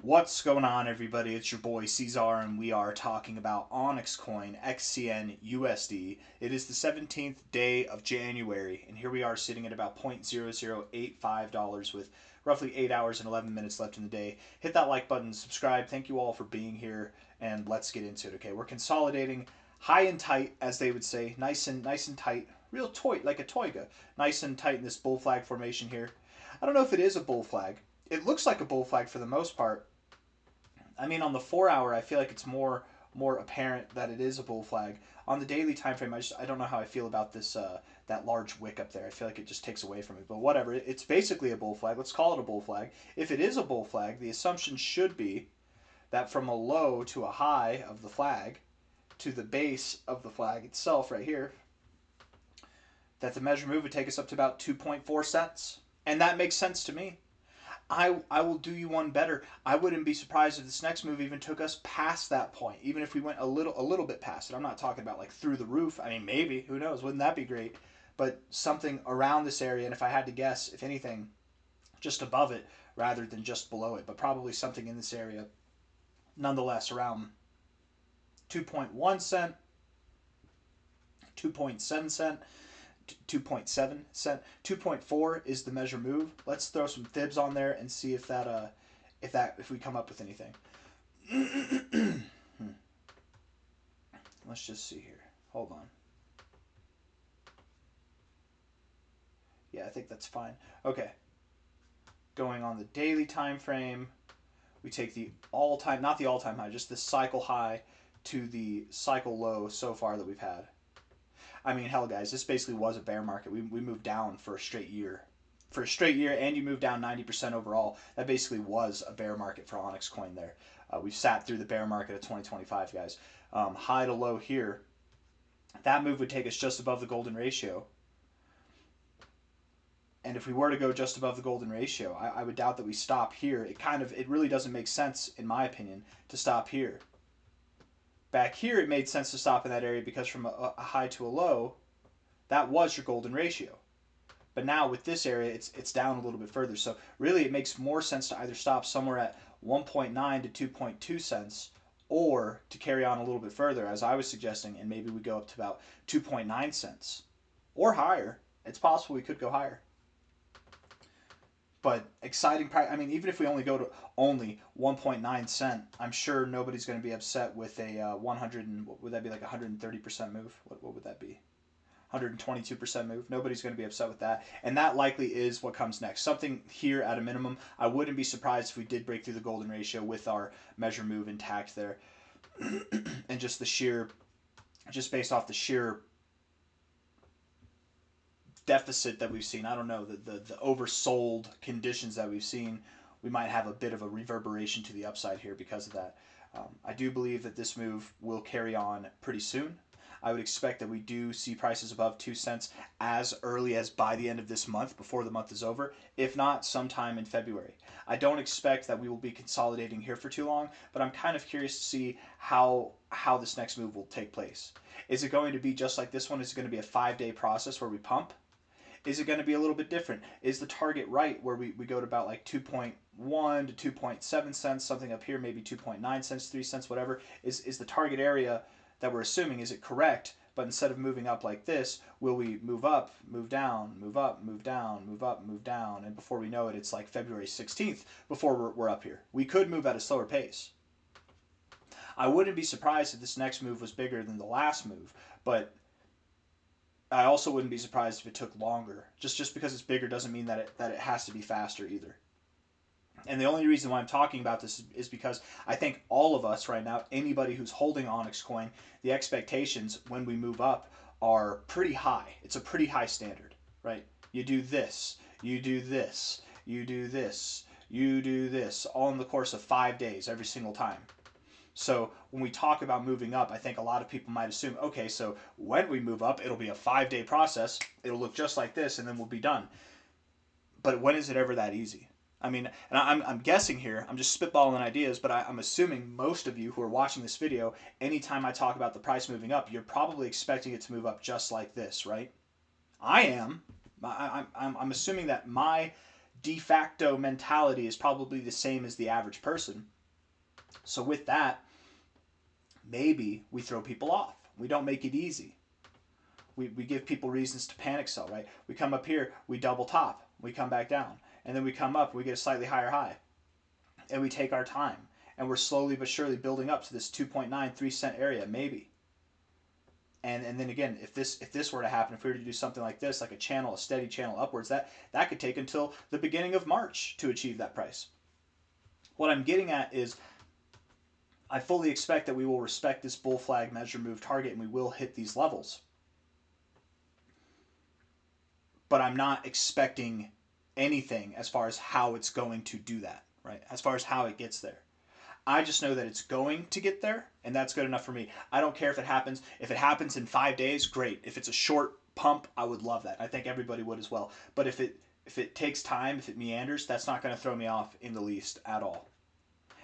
What's going on, everybody? It's your boy C-Zar, and we are talking about OnyxCoin, XCN, USD. It is the 17th day of January, and here we are sitting at about $0.0085 with roughly 8 hours and 11 minutes left in the day. Hit that like button, subscribe. Thank you all for being here, and let's get into it. Okay, we're consolidating high and tight, as they would say, nice and tight, real toy, like a toiga, nice and tight in this bull flag formation here. I don't know if it is a bull flag. It looks like a bull flag for the most part. I mean, on the 4 hour, I feel like it's more apparent that it is a bull flag. On the daily time frame, I don't know how I feel about this that large wick up there. I feel like it just takes away from it. But whatever, it's basically a bull flag. Let's call it a bull flag. If it is a bull flag, the assumption should be that from a low to a high of the flag to the base of the flag itself, right here, that the measure move would take us up to about 2.4 cents, and that makes sense to me. I will do you one better. I wouldn't be surprised if this next move even took us past that point, even if we went a little bit past it. I'm not talking about like through the roof. I mean, maybe, who knows? Wouldn't that be great? But something around this area, and if I had to guess, if anything, just above it rather than just below it, but probably something in this area, nonetheless, around 2.1 cent, 2.7 cent, 2.7 cent. 2.4 is the measure move. Let's throw some fibs on there and see if if we come up with anything. Let's just see here. Hold on. Yeah, I think that's fine. Okay. Going on the daily time frame, we take the all-time, not the all-time high, just the cycle high to the cycle low so far that we've had. I mean, hell, guys, this basically was a bear market. We moved down for a straight year. For a straight year, and you moved down 90% overall. That basically was a bear market for OnyxCoin there. We've sat through the bear market of 2025, guys. High to low here. That move would take us just above the golden ratio. And if we were to go just above the golden ratio, I would doubt that we stop here. It really doesn't make sense, in my opinion, to stop here. Back here, it made sense to stop in that area because from a high to a low, that was your golden ratio. But now with this area, it's down a little bit further. So really, it makes more sense to either stop somewhere at 1.9 to 2.2 cents or to carry on a little bit further, as I was suggesting, and maybe we go up to about 2.9 cents or higher. It's possible we could go higher. But exciting price. I mean, even if we only go to only 1.9 cent, I'm sure nobody's going to be upset with a 100 and what would that be, like 130% move? What would that be? 122% move. Nobody's going to be upset with that. And that likely is what comes next. Something here at a minimum. I wouldn't be surprised if we did break through the golden ratio with our measure move intact there. And just based off the sheer deficit that we've seen, I don't know, the oversold conditions that we've seen, we might have a bit of a reverberation to the upside here because of that. I do believe that this move will carry on pretty soon. I would expect that we do see prices above 2 cents as early as by the end of this month, before the month is over, if not sometime in February. I don't expect that we will be consolidating here for too long, but I'm kind of curious to see how this next move will take place. Is it going to be just like this one? Is it going to be a 5-day process where we pump? Is it going to be a little bit different? Is the target right where we go to about like 2.1 to 2.7 cents, something up here, maybe 2.9 cents, 3 cents, whatever? Is the target area that we're assuming, is it correct? But instead of moving up like this, will we move up, move down, move up, move down, move up, move down, and before we know it, it's like February 16th before we're up here. We could move at a slower pace. I wouldn't be surprised if this next move was bigger than the last move, but I also wouldn't be surprised if it took longer. Just because it's bigger doesn't mean that it has to be faster either. And the only reason why I'm talking about this is because I think all of us right now, anybody who's holding OnyxCoin, the expectations when we move up are pretty high. It's a pretty high standard, right? You do this, you do this, you do this, you do this, all in the course of 5 days every single time. So when we talk about moving up, I think a lot of people might assume, okay, so when we move up, it'll be a 5-day process. It'll look just like this, and then we'll be done. But when is it ever that easy? I mean, and I'm guessing here, I'm just spitballing ideas, but I'm assuming most of you who are watching this video, anytime I talk about the price moving up, you're probably expecting it to move up just like this, right? I am. I'm assuming that my de facto mentality is probably the same as the average person. So with that, maybe we throw people off. We don't make it easy. We give people reasons to panic sell, right? We come up here, we double top, we come back down, and then we come up, we get a slightly higher high, and we take our time, and we're slowly but surely building up to this 2.93 cent area, maybe. And then again, if this were to happen, if we were to do something like this, like a channel, a steady channel upwards, that could take until the beginning of March to achieve that price. What I'm getting at is I fully expect that we will respect this bull flag measure move target and we will hit these levels. But I'm not expecting anything as far as how it's going to do that, right? As far as how it gets there. I just know that it's going to get there, and that's good enough for me. I don't care if it happens. If it happens in 5 days, great. If it's a short pump, I would love that. I think everybody would as well. But if it takes time, if it meanders, that's not going to throw me off in the least at all.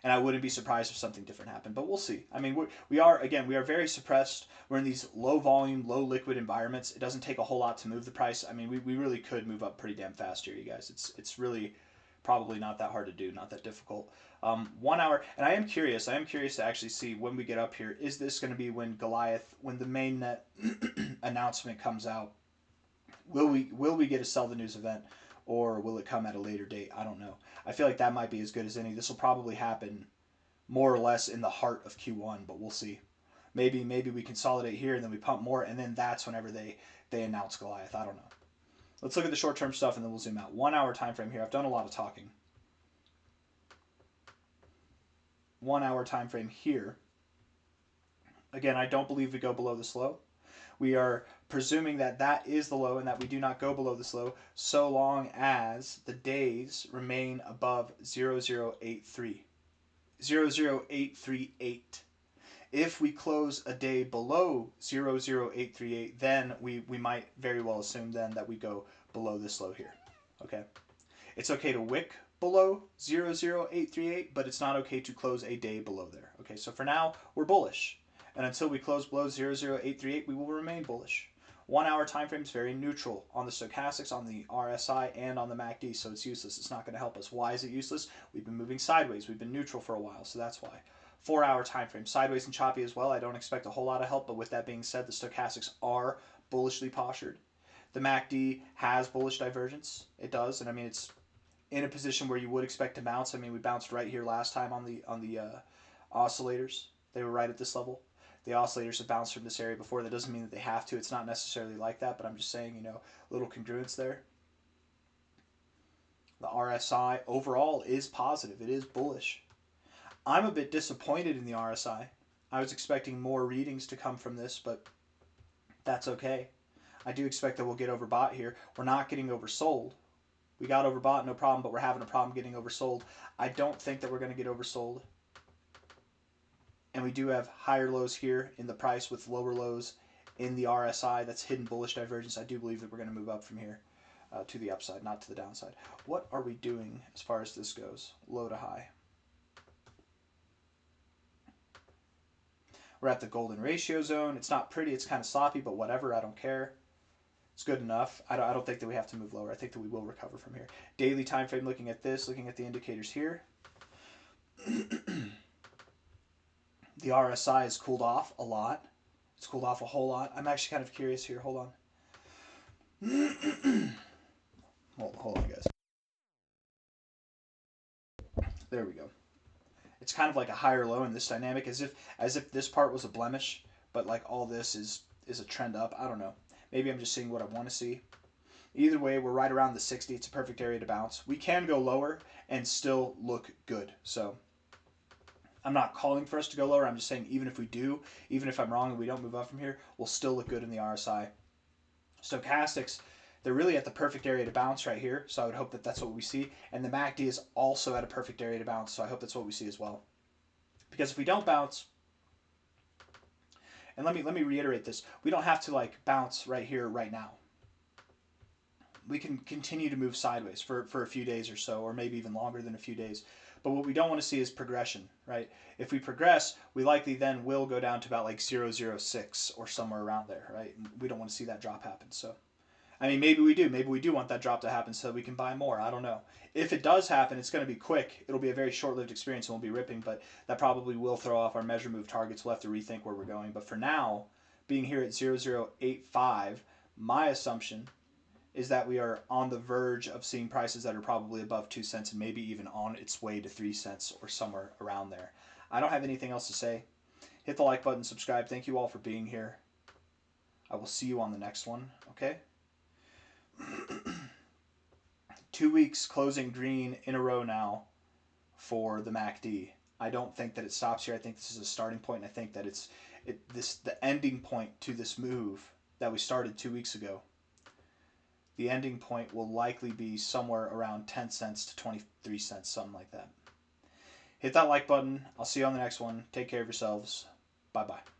And I wouldn't be surprised if something different happened, but we'll see. I mean, we are very suppressed. We're in these low volume, low liquid environments. It doesn't take a whole lot to move the price. I mean, we really could move up pretty damn fast here, you guys. It's really probably not that hard to do, not that difficult. 1 hour, and I am curious to actually see when we get up here, is this going to be when the main net announcement comes out? Will we get a sell the news event, or will it come at a later date? I don't know. I feel like that might be as good as any. This will probably happen more or less in the heart of Q1, but we'll see. Maybe we consolidate here and then we pump more, and then that's whenever they announce Goliath. I don't know. Let's look at the short-term stuff and then we'll zoom out. 1 hour time frame here. I've done a lot of talking. 1 hour time frame here. Again, I don't believe we go below this low. We are presuming that that is the low and that we do not go below this low so long as the days remain above 0083. 00838. If we close a day below 00838, then we might very well assume then that we go below this low here. Okay? It's okay to wick below 00838, but it's not okay to close a day below there. Okay, so for now, we're bullish. And until we close below 00838, we will remain bullish. 1 hour time frame is very neutral on the stochastics, on the RSI, and on the MACD, so it's useless. It's not going to help us. Why is it useless? We've been moving sideways. We've been neutral for a while, so that's why. 4 hour time frame, sideways and choppy as well. I don't expect a whole lot of help, but with that being said, the stochastics are bullishly postured. The MACD has bullish divergence. It does, and I mean, it's in a position where you would expect to bounce. I mean, we bounced right here last time on the oscillators. They were right at this level. The oscillators have bounced from this area before. That doesn't mean that they have to. It's not necessarily like that, but I'm just saying, a little congruence there. The RSI overall is positive. It is bullish. I'm a bit disappointed in the RSI. I was expecting more readings to come from this, but that's okay. I do expect that we'll get overbought here. We're not getting oversold. We got overbought, no problem, but we're having a problem getting oversold. I don't think that we're going to get oversold. And we do have higher lows here in the price with lower lows in the RSI. That's hidden bullish divergence. I do believe that we're going to move up from here to the upside, not to the downside. What are we doing as far as this goes? Low to high. We're at the golden ratio zone. It's not pretty. It's kind of sloppy, but whatever. I don't care. It's good enough. I don't think that we have to move lower. I think that we will recover from here. Daily time frame, looking at this, looking at the indicators here. The RSI has cooled off a lot. It's cooled off a whole lot. I'm actually kind of curious here. Hold on. Hold on, guys. There we go. It's kind of like a higher low in this dynamic, as if this part was a blemish, but like all this is a trend up. I don't know. Maybe I'm just seeing what I want to see. Either way, we're right around the 60. It's a perfect area to bounce. We can go lower and still look good. So I'm not calling for us to go lower. I'm just saying even if we do, even if I'm wrong and we don't move up from here, we'll still look good in the RSI. Stochastics, they're really at the perfect area to bounce right here, so I would hope that that's what we see. And the MACD is also at a perfect area to bounce, so I hope that's what we see as well. Because if we don't bounce, and let me reiterate this, we don't have to like bounce right here, right now. We can continue to move sideways for a few days or so, or maybe even longer than a few days. But what we don't want to see is progression, right? If we progress, we likely then will go down to about like 0.006 or somewhere around there, right? We don't want to see that drop happen. So I mean, maybe we do. Maybe we do want that drop to happen so we can buy more. I don't know. If it does happen, it's going to be quick. It'll be a very short-lived experience and we'll be ripping, but that probably will throw off our measure move targets. We'll have to rethink where we're going. But for now, being here at 0085, my assumption is that we are on the verge of seeing prices that are probably above 2 cents and maybe even on its way to 3 cents or somewhere around there. I don't have anything else to say. Hit the like button, subscribe. Thank you all for being here. I will see you on the next one, okay? 2 weeks closing green in a row now for the MACD. I don't think that it stops here. I think this is a starting point, and I think that the ending point to this move that we started 2 weeks ago. The ending point will likely be somewhere around 10 cents to 23 cents, something like that. Hit that like button. I'll see you on the next one. Take care of yourselves. Bye-bye.